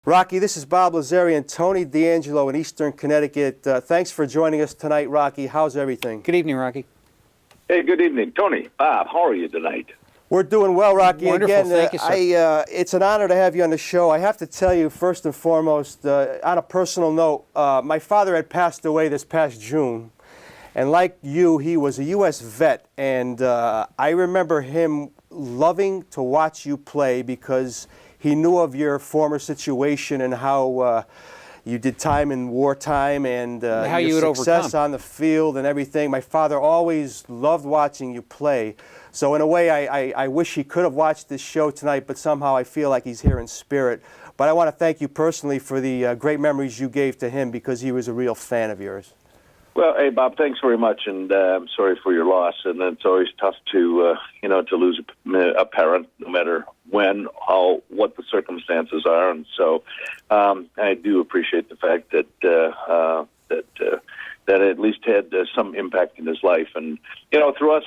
Rocky, this is Bob Lazari and Tony D'Angelo in Eastern Connecticut. Thanks for joining us tonight, Rocky. How's everything? Good evening, Rocky. Hey, good evening. Tony, Bob, how are you tonight? We're doing well, Rocky. Wonderful. Again, Thank you, sir. it's an honor to have you on the show. I have to tell you, first and foremost, on a personal note, my father had passed away this past June. And like you, he was a U.S. vet. And I remember him loving to watch you play because he knew of your former situation and how you did time in wartime and how your you would success overcome on the field and everything. My father always loved watching you play. So in a way, I wish he could have watched this show tonight, but somehow I feel like he's here in spirit. But I want to thank you personally for the great memories you gave to him because he was a real fan of yours. Well, hey, Bob, thanks very much, and I'm sorry for your loss. And it's always tough to, to lose a parent, no matter when, how, what the circumstances are. And so, I do appreciate the fact that that at least had some impact in his life. And for us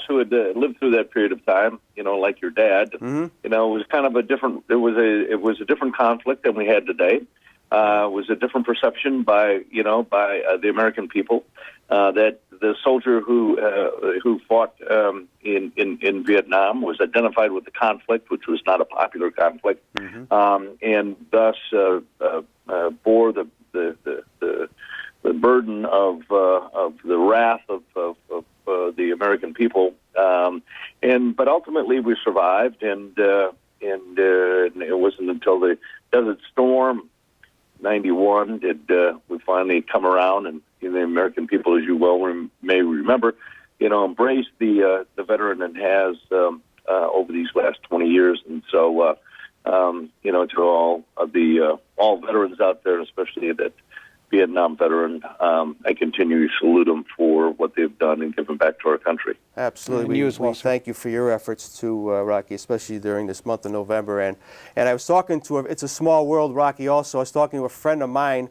who had lived through that period of time, like your dad, Mm-hmm. it was kind of a different. It was a different conflict than we had today. It was a different perception by the American people that the soldier who fought in Vietnam was identified with the conflict, which was not a popular conflict, mm-hmm. And thus bore the burden of the wrath of the American people. But ultimately we survived, and it wasn't until the Desert Storm 91 did we finally come around, and the American people, as you may remember, embraced the veteran and has over these last 20 years. And so, to all veterans out there, especially that Vietnam veteran, I continue to salute them for what they've done and given back to our country. Absolutely. And you as well, we thank you for your efforts too, Rocky, especially during this month of November. And I was talking to it's a small world, Rocky. Also, I was talking to a friend of mine,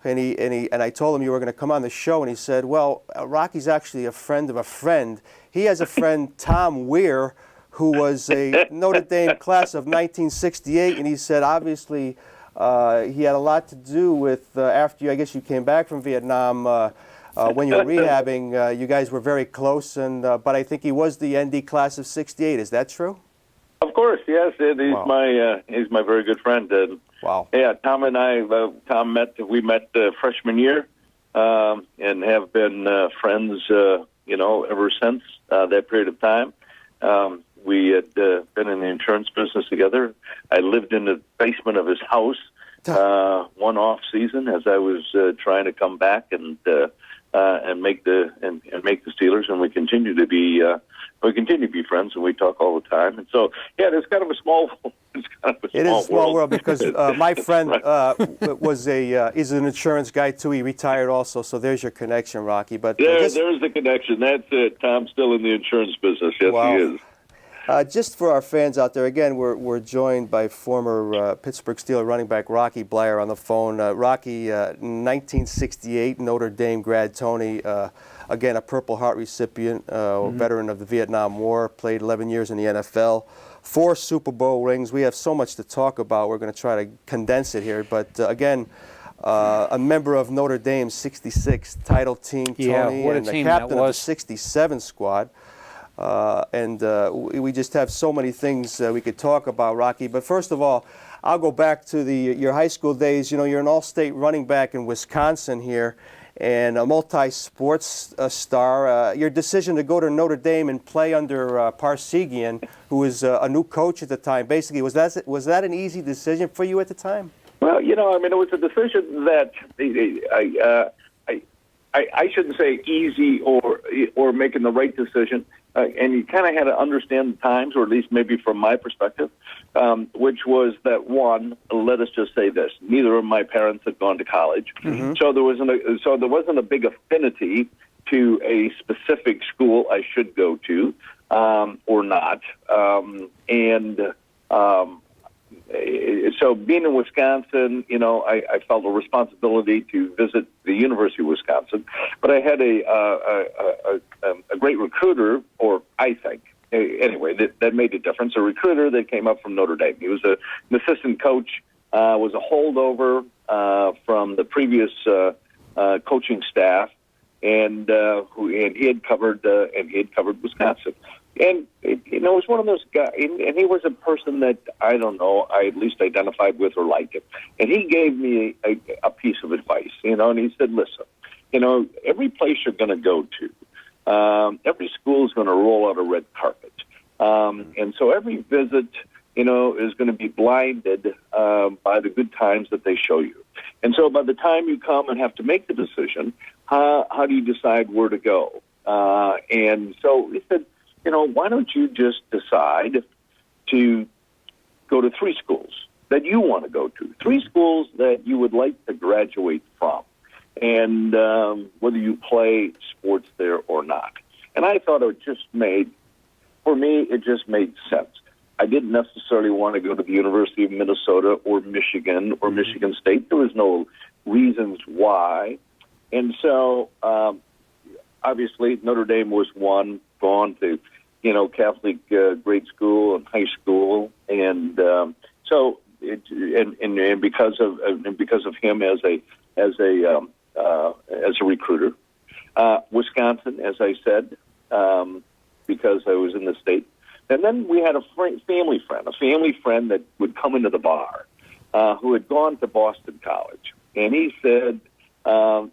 and I told him you were going to come on the show, and he said, "Well, Rocky's actually a friend of a friend. He has a friend, Tom Weir, who was a Notre Dame class of 1968," and he said, obviously. He had a lot to do with after I guess you came back from Vietnam when you were rehabbing. You guys were very close, and but I think he was the ND class of '68. Is that true? Of course, yes. He's Wow. He's my very good friend. Wow. Yeah, Tom and I. We met freshman year, and have been friends. Ever since that period of time. We had been in the insurance business together. I lived in the basement of his house one off season as I was trying to come back and make the Steelers, and we continue to be friends, and we talk all the time. And so, yeah, it's kind of a small. It is a small world because my friend is an insurance guy too. He retired also, so there's your connection, Rocky. But there's the connection. That's it. Tom's still in the insurance business. Yes, wow. He is. Just for our fans out there, again, we're joined by former Pittsburgh Steelers running back Rocky Bleier on the phone. Rocky, 1968 Notre Dame grad. Tony, again, a Purple Heart recipient, mm-hmm. veteran of the Vietnam War, played 11 years in the NFL, 4 Super Bowl rings. We have so much to talk about. We're going to try to condense it here. But again, a member of Notre Dame's '66 title team, Tony, what a and the team captain that of was. the '67 squad. We just have so many things we could talk about, Rocky. But first of all, I'll go back to your high school days. You're an all-state running back in Wisconsin here, and a multi-sports star. Your decision to go to Notre Dame and play under Parsegian, who was a new coach at the time, basically, was that an easy decision for you at the time? Well, it was a decision that I shouldn't say easy or making the right decision. And you kind of had to understand the times, or at least maybe from my perspective, which was that, one, let us just say this: neither of my parents had gone to college, mm-hmm. so there wasn't a big affinity to a specific school I should go to or not, So being in Wisconsin, I felt a responsibility to visit the University of Wisconsin, but I had a great recruiter, or I think, anyway, that made a difference. A recruiter that came up from Notre Dame. He was an assistant coach was a holdover from the previous coaching staff, and he had covered Wisconsin. And it was one of those guys, and he was a person that I don't know, I at least identified with or liked him. And he gave me a piece of advice, and he said, "Listen, every place you're going to go to, every school is going to roll out a red carpet, and so every visit, is going to be blinded by the good times that they show you. And so by the time you come and have to make the decision, how do you decide where to go?" And so he said, why don't you just decide to go to 3 schools that you want to go to, 3 schools that you would like to graduate from, and whether you play sports there or not. And I thought it just made sense. I didn't necessarily want to go to the University of Minnesota or Michigan or Michigan State. There was no reasons why. And so, obviously, Notre Dame was one, gone to, Catholic grade school and high school. And so, because of him as a recruiter, Wisconsin, as I said, because I was in the state. And then we had a family friend that would come into the bar, who had gone to Boston College, and he said, I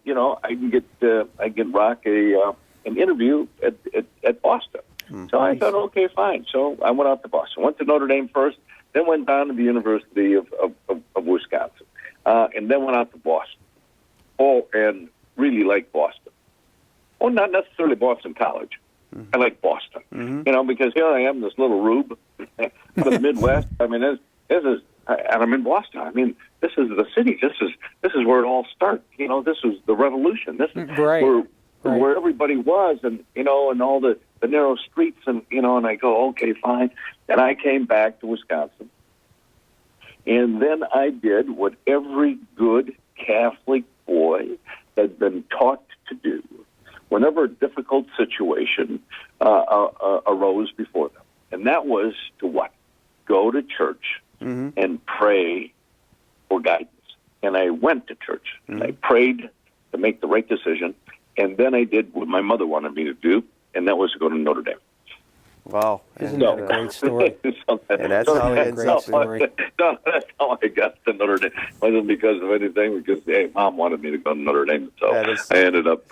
can get Rock an interview at Boston. So I thought, okay, fine. So I went out to Boston, went to Notre Dame first, then went down to the University of Wisconsin, and then went out to Boston. Oh, and really liked Boston. Oh, not necessarily Boston College. I like Boston, because here I am, this little rube from the Midwest. I mean, this is, and I'm in Boston. I mean, this is the city. This is where it all starts. This was the revolution. This is where everybody was, and and all the narrow streets, and and I go, okay, fine. And I came back to Wisconsin, and then I did what every good Catholic boy had been taught to do whenever a difficult situation arose before them. And that was to what? Go to church and pray for guidance. And I went to church, and I prayed to make the right decision, and then I did what my mother wanted me to do, and that was to go to Notre Dame. Wow. Isn't that a great story? And that's how it ends up. That's how I got to Notre Dame. It wasn't because of anything, because, hey, Mom wanted me to go to Notre Dame, so I ended up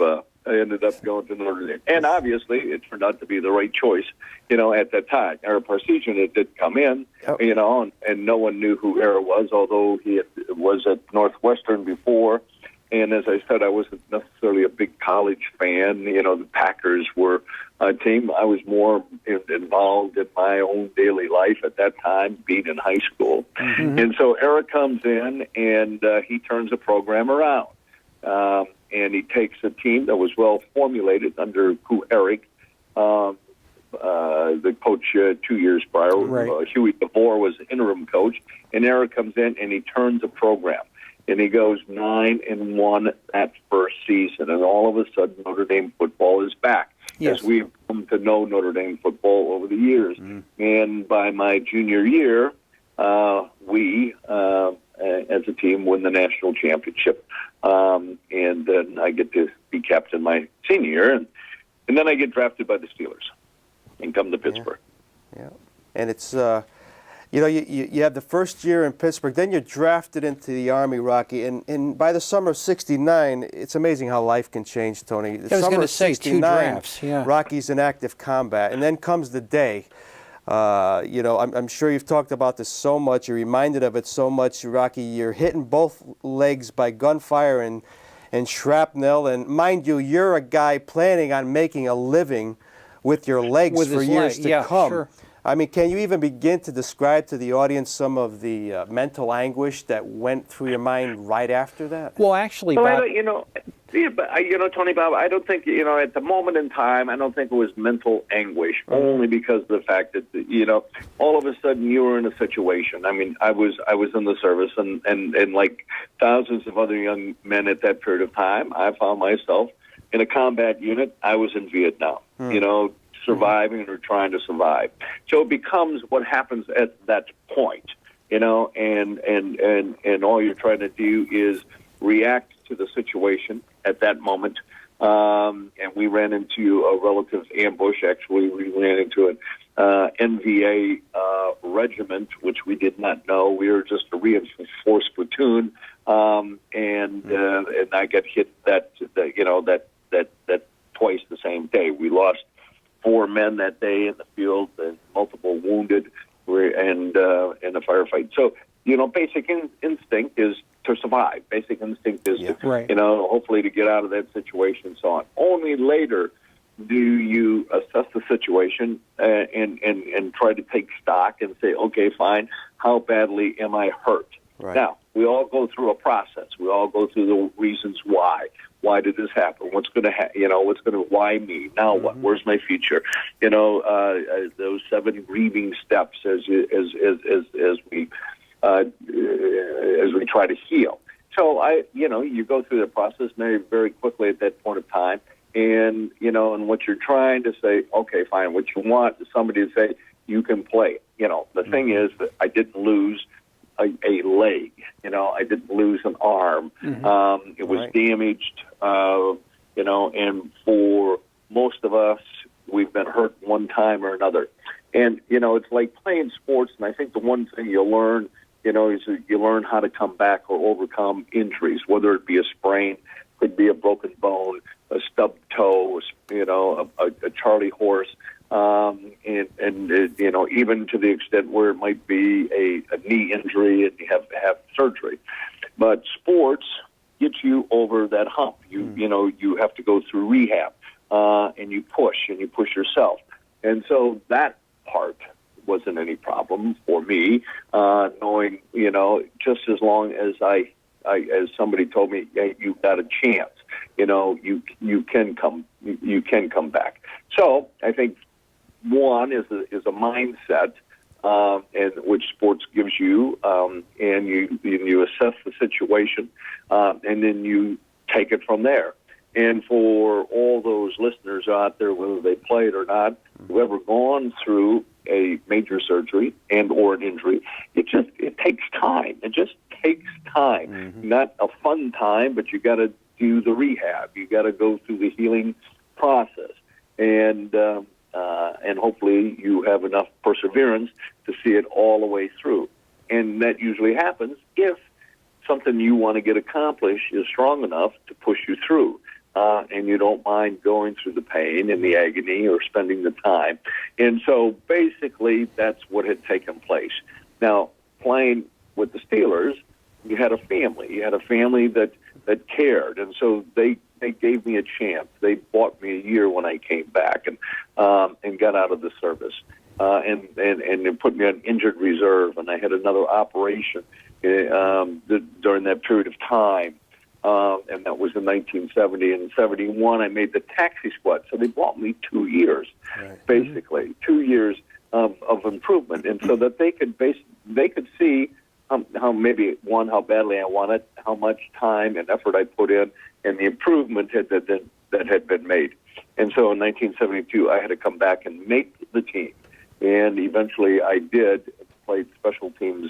going to Notre Dame. And obviously, it turned out to be the right choice, at that time. Ara Parseghian did come in, and no one knew who Ara was, although he was at Northwestern before. And as I said, I wasn't necessarily a big college fan. The Packers were a team. I was more involved in my own daily life at that time, being in high school. And so Ara comes in, and he turns the program around. And he takes a team that was well formulated under Eric, the coach 2 years prior. Huey DeVore was the interim coach. And Eric comes in, and he turns a program. And he goes 9-1 that first season. And all of a sudden, Notre Dame football is back. Yes. As we've come to know Notre Dame football over the years. And by my junior year, we, as a team, win the national championship. And then I get to be captain my senior year. And then I get drafted by the Steelers and come to Pittsburgh. Yeah. And it's, you have the first year in Pittsburgh, then you're drafted into the Army, Rocky. And by the summer of '69, it's amazing how life can change, Tony. The I was summer going to of say 2 drafts. Yeah. Rocky's in active combat. And then comes the day. I'm sure you've talked about this so much. You're reminded of it so much, Rocky. You're hitting both legs by gunfire and shrapnel. And mind you, you're a guy planning on making a living with your legs for years to come. Sure. I mean, can you even begin to describe to the audience some of the mental anguish that went through your mind right after that? Well, actually, Bob, Tony, Bob, I don't think, at the moment in time, I don't think it was mental anguish, only because of the fact that, all of a sudden you were in a situation. I mean, I was in the service, and like thousands of other young men at that period of time, I found myself in a combat unit. I was in Vietnam, surviving or trying to survive. So it becomes what happens at that point. and all you're trying to do is react to the situation at that moment. And we ran into a relative ambush. Actually, we ran into an NVA regiment, which we did not know. We were just a reinforced platoon, and I got hit that twice the same day. We lost 4 men that day in the field and multiple wounded and in a firefight. So, basic instinct is to survive. Basic instinct is, Right. hopefully to get out of that situation and so on. Only later do you assess the situation and try to take stock and say, okay, fine, how badly am I hurt? Right. Now, we all go through a process. We all go through the reasons why. Why did this happen? What's going to why me? Now what? Where's my future? Those 7 grieving steps as we try to heal. So you go through the process very, very quickly at that point of time, and and what you're trying to say, okay, fine. What you want is somebody to say you can play. The thing is that I didn't lose a leg. I didn't lose an arm. It was damaged. And for most of us, we've been hurt one time or another. And it's like playing sports. And I think the one thing you learn, is you learn how to come back or overcome injuries, whether it be a sprain, could be a broken bone, a stubbed toe, a Charlie horse. Even to the extent where it might be a knee injury and you have to have surgery. But sports gets you over that hump. You have to go through rehab, and you push yourself. And so that part wasn't any problem for me, knowing, just as long as as somebody told me, hey, you've got a chance, you can come back. So I think one is a mindset, and which sports gives you, and you assess the situation, and then you take it from there. And for all those listeners out there, whether they played or not, whoever gone through a major surgery and or an injury, it takes time. It just takes time. Not a fun time, but you got to do the rehab. You got to go through the healing process, and hopefully you have enough perseverance to see it all the way through. And that usually happens if something you want to get accomplished is strong enough to push you through. And you don't mind going through the pain and the agony or spending the time. And so basically that's what had taken place. Now, playing with the Steelers, you had a family. You had a family that cared. And so they gave me a chance. They bought me a year when I came back and got out of the service. And they put me on injured reserve, and I had another operation during that period of time. And that was in 1970. And in 71, I made the taxi squad. So they bought me 2 years, basically, 2 years of improvement. And so that they could see how badly I want it, how much time and effort I put in, and the improvement that had been made. And so in 1972, I had to come back and make the team. And eventually I did, played special teams,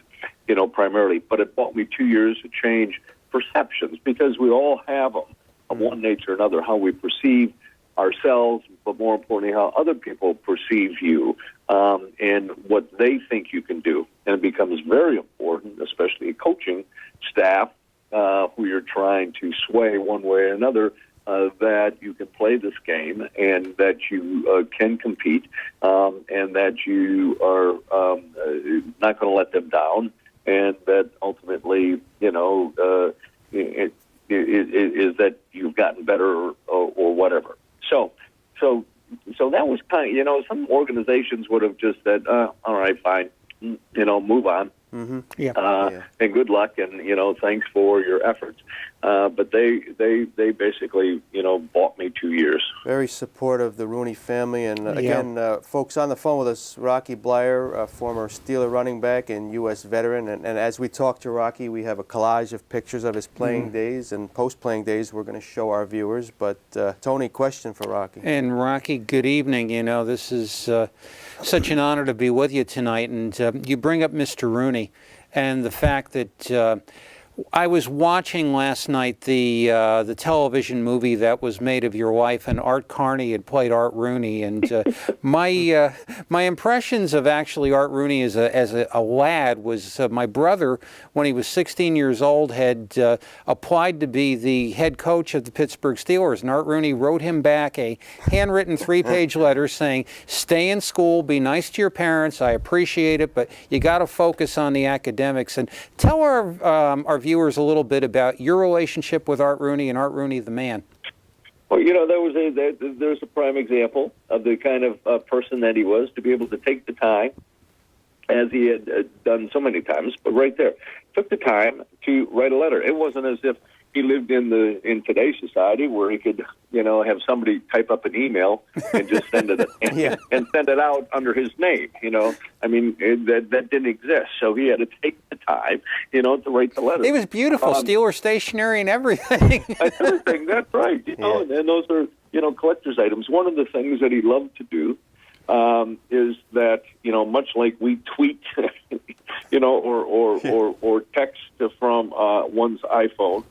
primarily. But it bought me 2 years to change perceptions, because we all have them of one nature or another, how we perceive ourselves, but more importantly, how other people perceive you, and what they think you can do. And it becomes very important, especially coaching staff, who you're trying to sway one way or another, that you can play this game and that you can compete, and that you are not going to let them down, and that ultimately, it is that you've gotten better or whatever. So that was kind of, some organizations would have just said, all right, fine, move on. And good luck, and thanks for your efforts. But they basically bought me 2 years. Very supportive of the Rooney family, and again, folks on the phone with us, Rocky Bleier, former Steeler running back and U.S. veteran, and as we talk to Rocky, we have a collage of pictures of his playing days and post-playing days we're going to show our viewers. But Tony, question for Rocky. And Rocky, good evening. This is such an honor to be with you tonight, and you bring up Mr. Rooney. and the fact that I was watching last night the television movie that was made of your wife, and Art Carney had played Art Rooney, and my impressions of actually Art Rooney as a lad was my brother, when he was 16 years old, had applied to be the head coach of the Pittsburgh Steelers, and Art Rooney wrote him back a handwritten 3-page letter saying, "Stay in school, be nice to your parents, I appreciate it, but you got to focus on the academics." And tell our viewers a little bit about your relationship with Art Rooney and Art Rooney the man. Well, there's a prime example of the kind of person that he was, to be able to take the time, as he had done so many times, but right there, took the time to write a letter. It wasn't as if he lived in today's society where he could, have somebody type up an email and just send it and send it out under his name. That didn't exist. So he had to take the time, to write the letter. It was beautiful, Steeler stationery and everything. Everything. That's right. And those are collector's items. One of the things that he loved to do is that much like we tweet, or text from one's iPhone.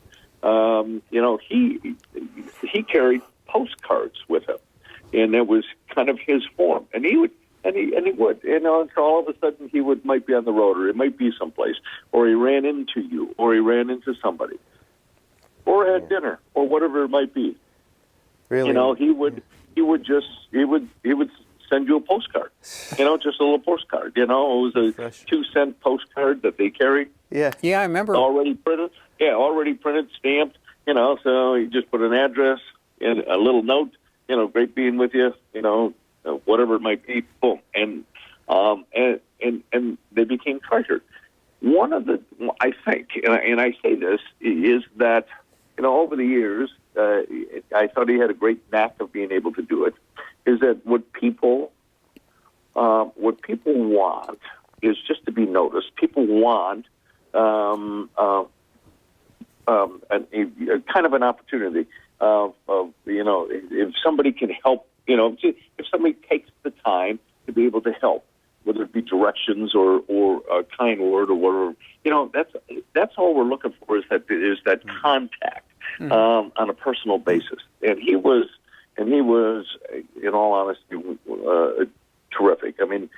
He carried postcards with him, and that was kind of his form. And he would, so all of a sudden he might be on the road, or it might be someplace, or he ran into you, or he ran into somebody, or at dinner, or whatever it might be. Really? He would send you a postcard, just a little postcard. It was a 2-cent postcard that they carried. Yeah, I remember. Already printed, stamped. So you just put an address and a little note. Great being with you. Whatever it might be. Boom, and they became treasured. One of the, I think, and I say this, is that over the years, I thought he had a great knack of being able to do it. Is that what people want is just to be noticed. People want a kind of an opportunity of if somebody can help, if somebody takes the time to be able to help, whether it be directions or a kind word or whatever, that's all we're looking for, is that contact on a personal basis. And he was, in all honesty, terrific. Within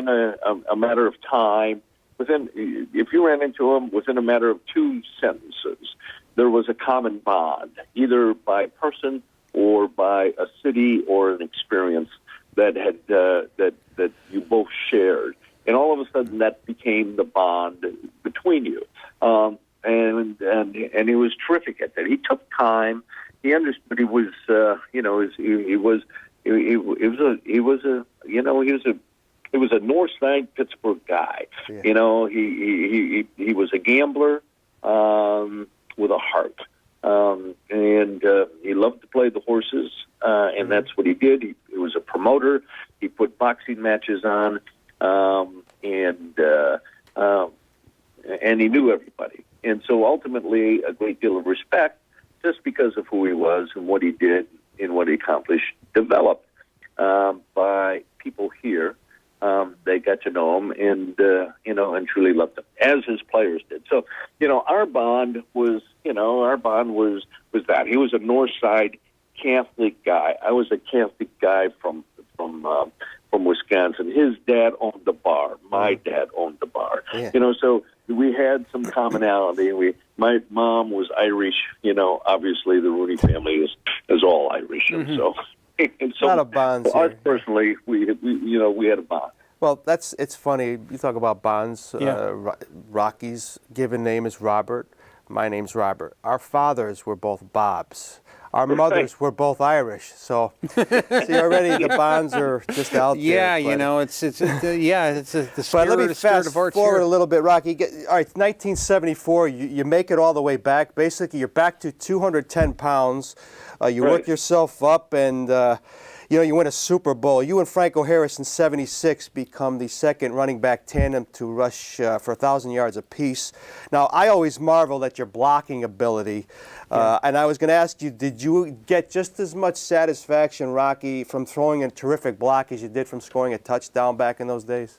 a matter of time, if you ran into him within a matter of 2 sentences, there was a common bond, either by person or by a city or an experience that had that you both shared, and all of a sudden that became the bond between you. And he was terrific at that. He took time. He understood. He was He was a North Side Pittsburgh guy. Yeah. He was a gambler with a heart, and he loved to play the horses, and that's what he did. He was a promoter. He put boxing matches on, and he knew everybody. And so ultimately, a great deal of respect, just because of who he was and what he did and what he accomplished, developed by people here. They got to know him and truly loved him, as his players did. So, our bond was that. He was a North Side Catholic guy. I was a Catholic guy from Wisconsin. His dad owned the bar. My dad owned the bar. Yeah. So we had some commonality. My mom was Irish. Obviously the Rooney family is all Irish. Mm-hmm. So. And so, a lot of bonds us personally, we had a bond. Well, it's funny. You talk about bonds. Yeah. Rocky's given name is Robert. My name's Robert. Our fathers were both Bobs. Our mothers were both Irish. So, see, already the bonds are just out there. Yeah, it's the spirit, but let me fast forward a little bit, Rocky. All right, 1974. You make it all the way back. Basically, you're back to 210 pounds. You work yourself up, and you win a Super Bowl. You and Franco Harris in '76 become the second running back tandem to rush for 1,000 yards apiece. Now, I always marveled at your blocking ability, and I was going to ask you, did you get just as much satisfaction, Rocky, from throwing a terrific block as you did from scoring a touchdown back in those days?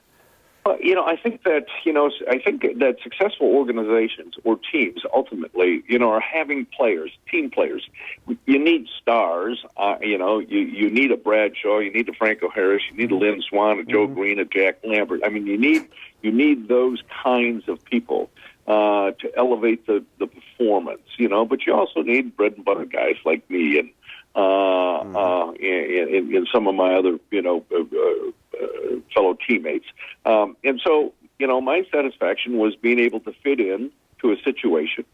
I think that successful organizations or teams ultimately, are having players, team players. You need stars. You need a Bradshaw, you need a Franco Harris, you need a Lynn Swan, a Joe Green, a Jack Lambert. I mean, you need those kinds of people to elevate the performance. But you also need bread and butter guys like me and in some of my other fellow teammates. And so, my satisfaction was being able to fit in to a situation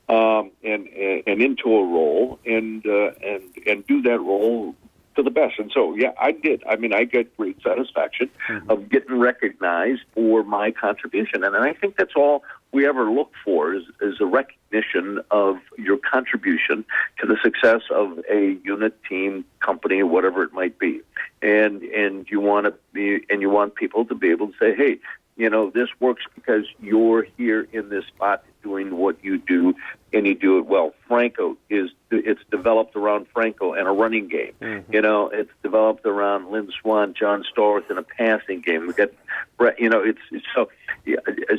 and into a role and do that role to the best. And so, yeah, I did. I mean, I get great satisfaction of getting recognized for my contribution. And I think that's all we ever look for is a recognition of your contribution to the success of a unit, team, company, whatever it might be. And you want people to be able to say, hey, this works because you're here in this spot doing what you do, and you do it well. It's developed around Franco and a running game. It's developed around Lynn Swan, John Stallworth, and a passing game. We got,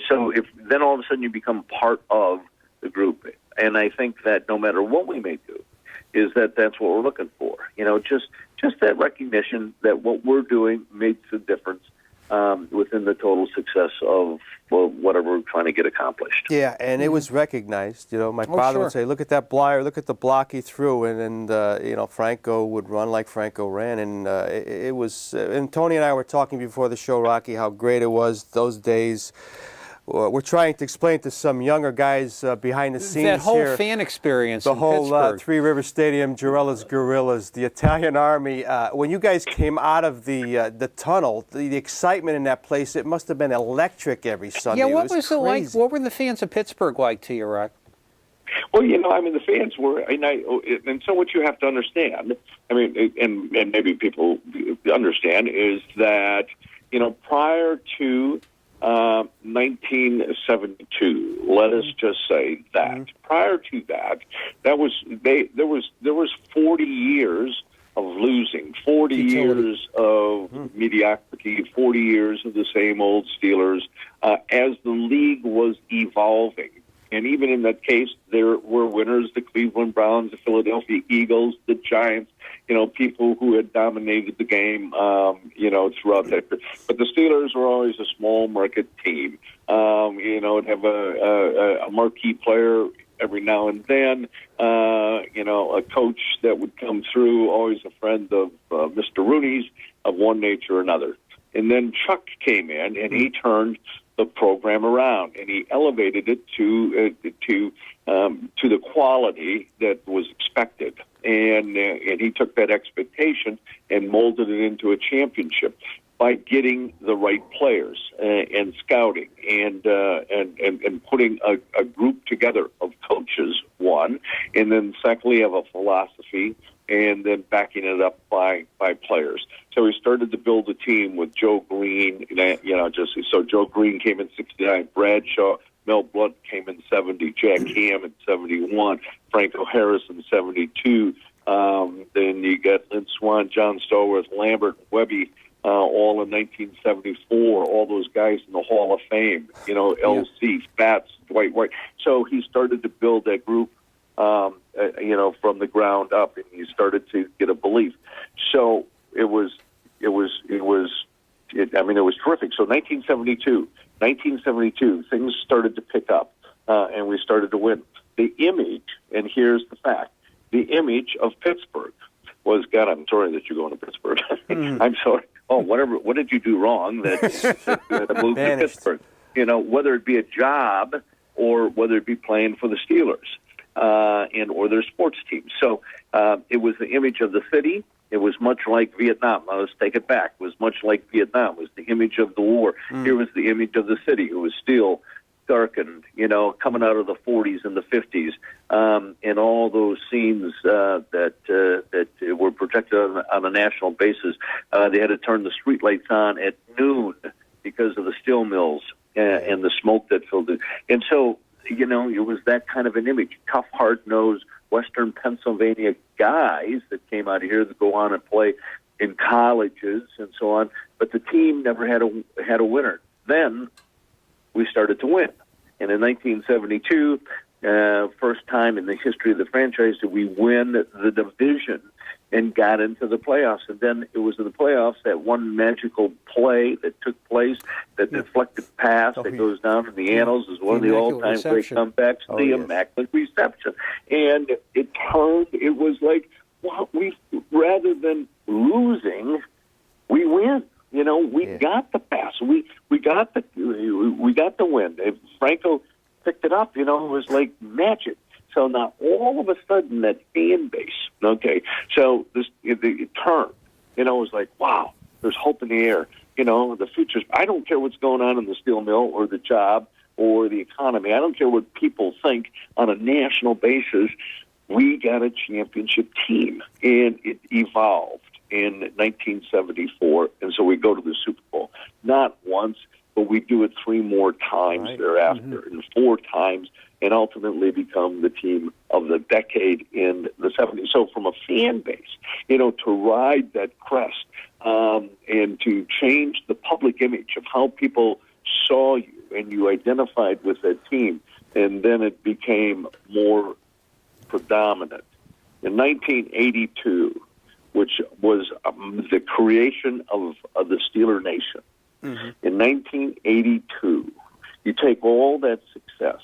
so if then all of a sudden you become part of the group, and I think that no matter what we may do, is that's what we're looking for. Just that recognition that what we're doing makes a difference within the total success of whatever we're trying to get accomplished. Yeah, and it was recognized. My father would say, "Look at that Bleier, look at the block he threw," and Franco would run like Franco ran, and it was. And Tony and I were talking before the show, Rocky, how great it was those days. We're trying to explain to some younger guys behind the scenes that whole here, fan experience, the in whole Pittsburgh. Three River Stadium, Girella's Gorillas, the Italian Army. When you guys came out of the tunnel, the excitement in that place, it must have been electric every Sunday. Yeah, what was it like? What were the fans of Pittsburgh like to you, Rock? Well, the fans were, and so what you have to understand, and maybe people understand, is that, prior to 1972. Let us just say that. Prior to that, there was 40 years of losing, 40 years of mediocrity, 40 years of the same old Steelers as the league was evolving. And even in that case, there were winners: the Cleveland Browns, the Philadelphia Eagles, the Giants. People who had dominated the game, throughout that. But the Steelers were always a small market team. It'd have a marquee player every now and then. A coach that would come through, always a friend of Mr. Rooney's, of one nature or another. And then Chuck came in, and he turned the program around, and he elevated it to the quality that was expected, and he took that expectation and molded it into a championship by getting the right players and scouting and putting a group together of coaches, one, and then secondly of a philosophy, and then backing it up by players. So he started to build a team with Joe Green, so Joe Green came in 69, Bradshaw, Mel Blount came in 70, Jack Ham in 71, Franco Harris in 72. Then you got Lynn Swan, John Stallworth, Lambert, Webby, all in 1974. All those guys in the Hall of Fame. LC, Spatz, Dwight White. So he started to build that group, from the ground up, and he started to get a belief. So it was terrific. So 1972, things started to pick up, and we started to win. The image, and here's the fact, the image of Pittsburgh was, God, I'm sorry that you're going to Pittsburgh. I'm sorry. Oh, whatever. What did you do wrong that moved to Pittsburgh? Whether it be a job or whether it be playing for the Steelers or their sports team. So it was the image of the city. It was much like Vietnam. Now, let's take it back. It was much like Vietnam. It was the image of the war. Here was the image of the city. It was still darkened, coming out of the 40s and the 50s, and all those scenes that were projected on a national basis. They had to turn the streetlights on at noon because of the steel mills and the smoke that filled it. And so, it was that kind of an image. Tough, hard-nosed Western Pennsylvania guys that came out of here that go on and play in colleges and so on. But the team never had a winner. then we started to win. And in 1972, first time in the history of the franchise that we win the division and got into the playoffs. And then it was in the playoffs that one magical play that took place, that deflected pass that goes down in the annals as one of the all-time great comebacks, the Immaculate Reception. And it turned, it was like, well, rather than losing, we win. You know, we got the pass. We got the win. If Franco picked it up, you know, it was like magic. So now all of a sudden that fan base, okay, so it turned. You know, it was like, wow, there's hope in the air. You know, the future's, I don't care what's going on in the steel mill or the job or the economy. I don't care what people think on a national basis. We got a championship team, and it evolved in 1974, and so we go to the Super Bowl. Not once, but we do it 3 more times thereafter, and 4 times, and ultimately become the team of the decade in the 70s. So from a fan base, you know, to ride that crest and to change the public image of how people saw you and you identified with that team, and then it became more predominant. In 1982, which was the creation of the Steeler Nation, in 1982, you take all that success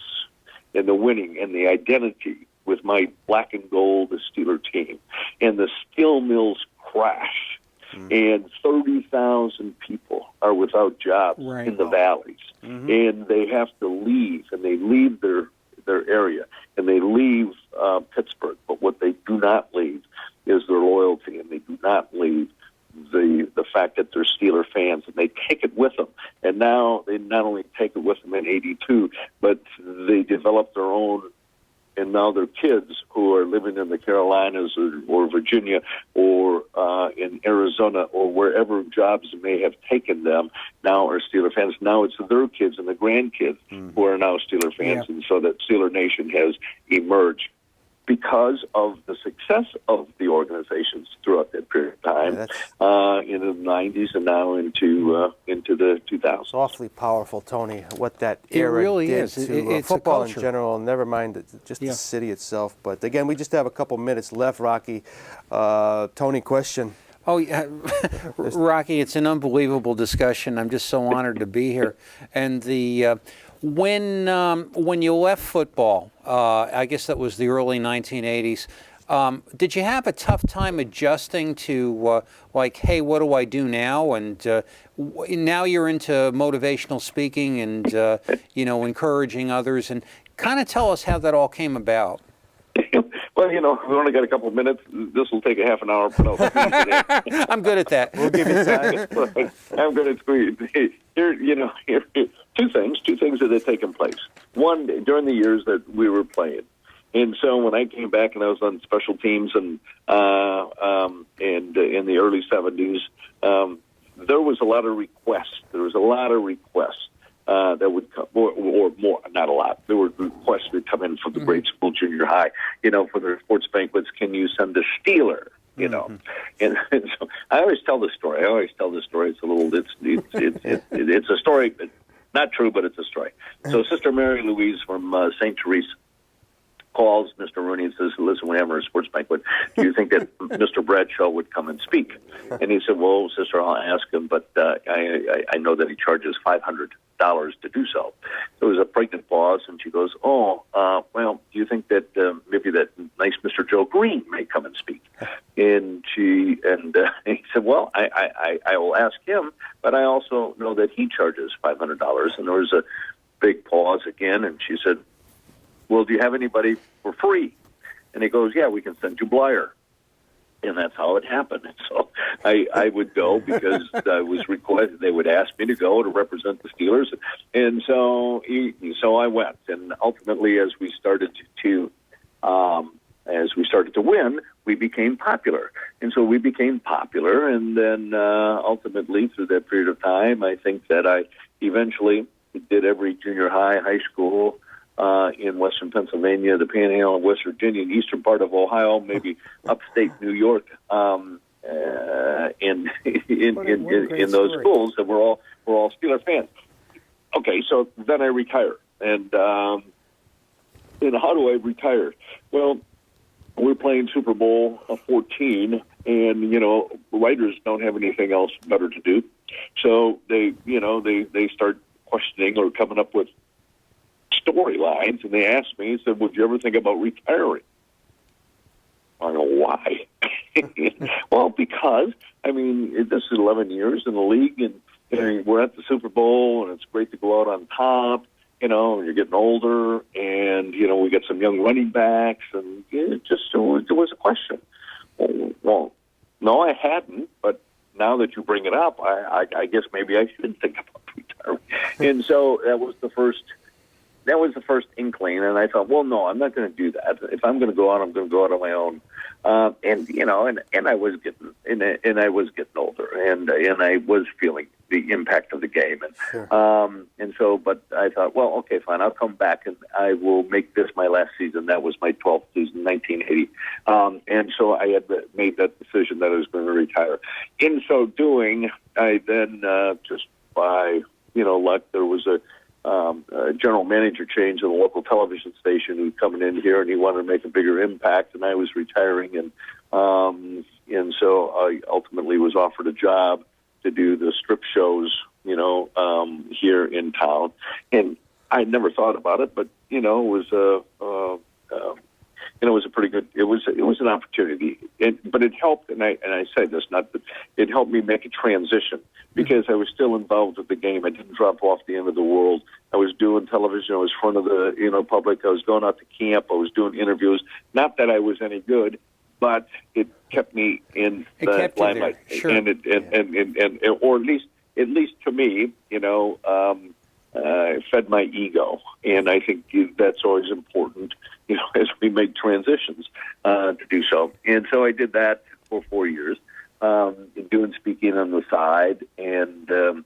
and the winning and the identity with my black and gold Steeler team, and the steel mills crash, and 30,000 people are without jobs in the valleys, and they have to leave, and they leave their area, and they leave Pittsburgh. But what they do not leave is their loyalty, and they do not leave the fact that they're Steeler fans, and they take it with them. And now they not only take it with them in 82, but they develop their own, and now their kids who are living in the Carolinas or Virginia or in Arizona or wherever jobs may have taken them now are Steeler fans. Now it's their kids and the grandkids who are now Steeler fans, and so that Steeler Nation has emerged because of the success of the organizations throughout that period of time in the 90s and now into the 2000s. It's awfully powerful, Tony, what that era really did is. to It's football a in culture. general, never mind just the city itself. But again, we just have a couple minutes left, Rocky. Tony, question. Oh, yeah. Rocky, it's an unbelievable discussion. I'm just so honored to be here. And when you left football, I guess that was the early 1980s, did you have a tough time adjusting to, like, hey, what do I do now? And now you're into motivational speaking and, you know, encouraging others. And kind of tell us how that all came about. Well, you know, we've only got a couple of minutes. This will take a half an hour. But I'm good at that. We'll give you time. I'm going to squeeze. Here, two things that had taken place. One, during the years that we were playing. And so when I came back and I was on special teams and in the early 70s, there was a lot of requests. That would come, or more, not a lot. There were requests that would come in from the grade school, junior high, you know, for their sports banquets. Can you send a Steeler? You know, and so I always tell this story. It's a little, it's a story, but not true, but it's a story. So Sister Mary Louise from St. Teresa calls Mr. Rooney and says, listen, we're having a sports banquet. Do you think that Mr. Bradshaw would come and speak? And he said, well, sister, I'll ask him, but I know that he charges $500 to do so. There was a pregnant pause, and she goes, well, do you think that maybe that nice Mr. Joe Green may come and speak? And he said, well, I will ask him, but I also know that he charges $500. And there was a big pause again, and she said, well, do you have anybody for free? And he goes, yeah, we can send you Bleier. And that's how it happened. So I would go because I was requested. They would ask me to go to represent the Steelers. And so I went. And ultimately, as we started to win, we became popular. And so we became popular. And then ultimately, through that period of time, I think that I eventually did every junior high school, in western Pennsylvania, the Panhandle of West Virginia, and eastern part of Ohio, maybe upstate New York, in those schools that we're all Steeler fans. okay, so then I retire. And how do I retire? Well, we're playing Super Bowl 14, and writers don't have anything else better to do, so they start questioning or coming up with storylines, and they asked me, said, "Would you ever think about retiring?" I go, "Why?" Well, because this is 11 years in the league, and we're at the Super Bowl, and it's great to go out on top. You're getting older, and we get some young running backs, and it was a question. Well, no, I hadn't, but now that you bring it up, I guess maybe I should think about retiring. And so that was the first inkling, and I thought, well, no, I'm not going to do that. If I'm going to go out, I'm going to go out on my own. And I was getting older, and I was feeling the impact of the game, and so, but I thought, well, okay, fine, I'll come back and I will make this my last season. That was my 12th season, 1980, and so I had made that decision that I was going to retire. In so doing, I then just by luck, there was a general manager change in the local television station who's coming in here, and he wanted to make a bigger impact, and I was retiring, and so I ultimately was offered a job to do the strip shows, here in town, and I never thought about it, but it was a pretty good. It was an opportunity, but it helped, and I say this not that it helped me make a transition because I was still involved with the game. I didn't drop off the end of the world. I was doing television. I was in front of the public. I was going out to camp. I was doing interviews. Not that I was any good, but it kept me in the limelight, sure. and or at least to me, fed my ego, and I think that's always important, as we make transitions to do so. And so I did that for 4 years, doing speaking on the side, and then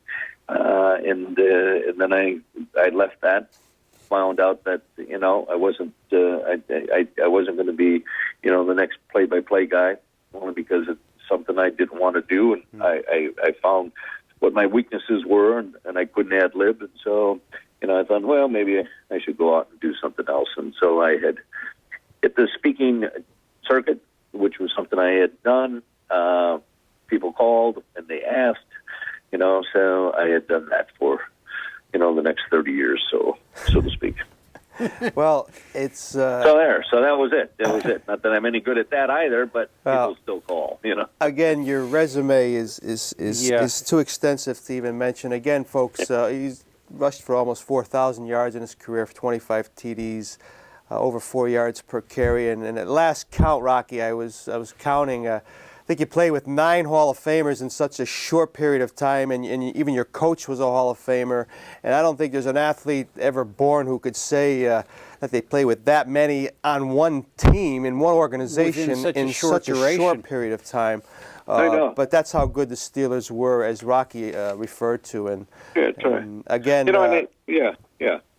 I left that. Found out that I wasn't going to be the next play-by-play guy, only because it's something I didn't want to do, and I found what my weaknesses were, and I couldn't ad lib, and so I thought, well, maybe I should go out and do something else, and so I had hit the speaking circuit, which was something I had done. People called and they asked, so I had done that for the next 30 years, so to speak. Well, it's so that was it. That was it. Not that I'm any good at that either, but people still call. Again, your resume is too extensive to even mention. Again, folks, he's rushed for almost 4,000 yards in his career, for 25 TDs, over 4 yards per carry. And at last count, Rocky, I was counting. I think you played with 9 Hall of Famers in such a short period of time, and even your coach was a Hall of Famer. And I don't think there's an athlete ever born who could say that they play with that many on one team in one organization in such a short period of time. I know. But that's how good the Steelers were, as Rocky referred to. And, and again,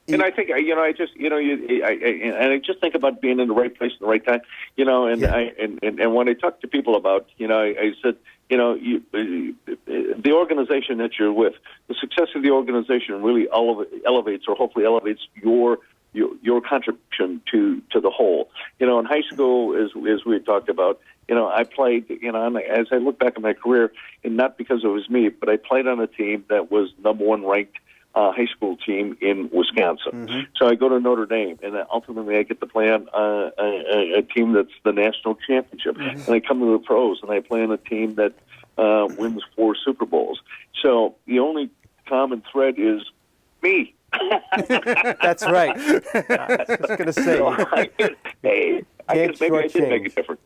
and I think I just think about being in the right place at the right time, and when I talk to people about, I said, the organization that you're with, the success of the organization really elevates, or hopefully elevates your contribution to the whole. In high school, as we had talked about, I played, as I look back at my career, and not because it was me, but I played on a team that was number 1 ranked high school team in Wisconsin. Mm-hmm. So I go to Notre Dame, and ultimately I get to play on a team that's the national championship. Mm-hmm. And I come to the pros, and I play on a team that wins 4 Super Bowls. So the only common thread is me. That's right. I was going to say. I guess maybe I did make a difference.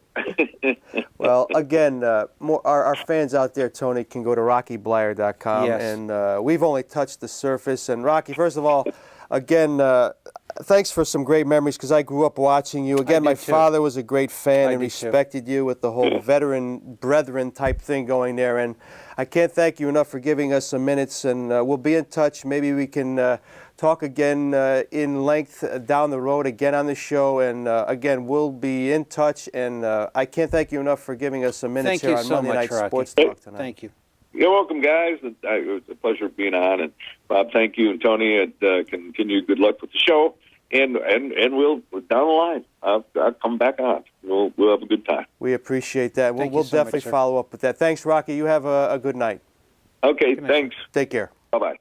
Well, again, our fans out there, Tony, can go to RockyBleier.com, yes. And we've only touched the surface. And Rocky, first of all, again, thanks for some great memories, because I grew up watching you. Again, my father was a great fan and respected you with the whole veteran brethren type thing going there. And I can't thank you enough for giving us some minutes, and we'll be in touch. Maybe we can talk again in length down the road again on the show. And again, we'll be in touch. And I can't thank you enough for giving us some minutes here on Monday Night Sports Talk tonight. Thank you. You're welcome, guys. It was a pleasure being on. And Bob, thank you, and Tony. And continue good luck with the show. And we'll down the line. I'll come back on. We'll have a good time. We appreciate that. Thank you We'll so much, definitely sir. follow up with that. Thanks, Rocky. You have a good night. Okay, night, thanks. Take care. Bye bye.